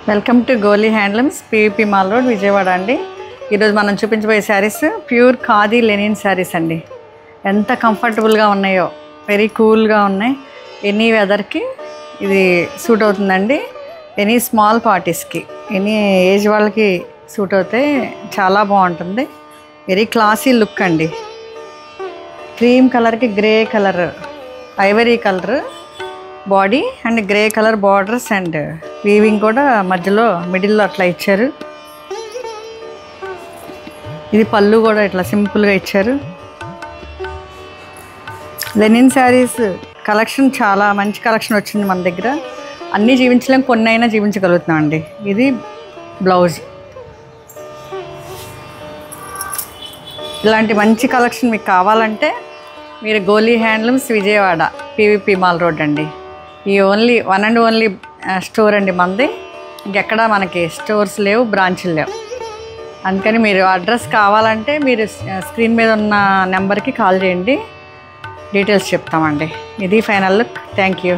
Welcome to Goli handlooms PVP mall road Vijayawada అండి. ఈరోజు మనం చూపించబోయే శారీస్ ప్యూర్ ఖాదీ లెనిన్ శారీస్ అండి. ఎంత కంఫర్టబుల్గా ఉన్నాయో, వెరీ కూల్గా ఉన్నాయి. ఎనీ వెదర్కి ఇది సూట్ అవుతుందండి. ఎనీ స్మాల్ పార్టీస్కి, ఎనీ ఏజ్ వాళ్ళకి సూట్ అవుతాయి. చాలా బాగుంటుంది. వెరీ క్లాసీ లుక్ అండి. క్రీమ్ కలర్కి grey colour, Ivory colour body and grey colour borders and weaving కూడా మధ్యలో మిడిల్లో అట్లా ఇచ్చారు. ఇది పళ్ళు కూడా ఇట్లా సింపుల్గా ఇచ్చారు. లెనిన్ శారీస్ కలెక్షన్ చాలా మంచి కలెక్షన్ వచ్చింది మన దగ్గర. అన్నీ జీవించలేం, కొన్ని అయినా జీవించగలుగుతున్నాం అండి. ఇది బ్లౌజ్. ఇలాంటి మంచి కలెక్షన్ మీకు కావాలంటే మీరు గోలీ handlooms Vijayawada PVP mall road అండి. ఈ only one and only store అండి మనది. ఇంకెక్కడా మనకి స్టోర్స్ లేవు, బ్రాంచ్లు లేవు. అందుకని మీరు అడ్రస్ కావాలంటే మీరు స్క్రీన్ మీద ఉన్న నెంబర్కి కాల్ చేయండి, డీటెయిల్స్ చెప్తామండి. ఇది ఫైనల్ లుక్. Thank you.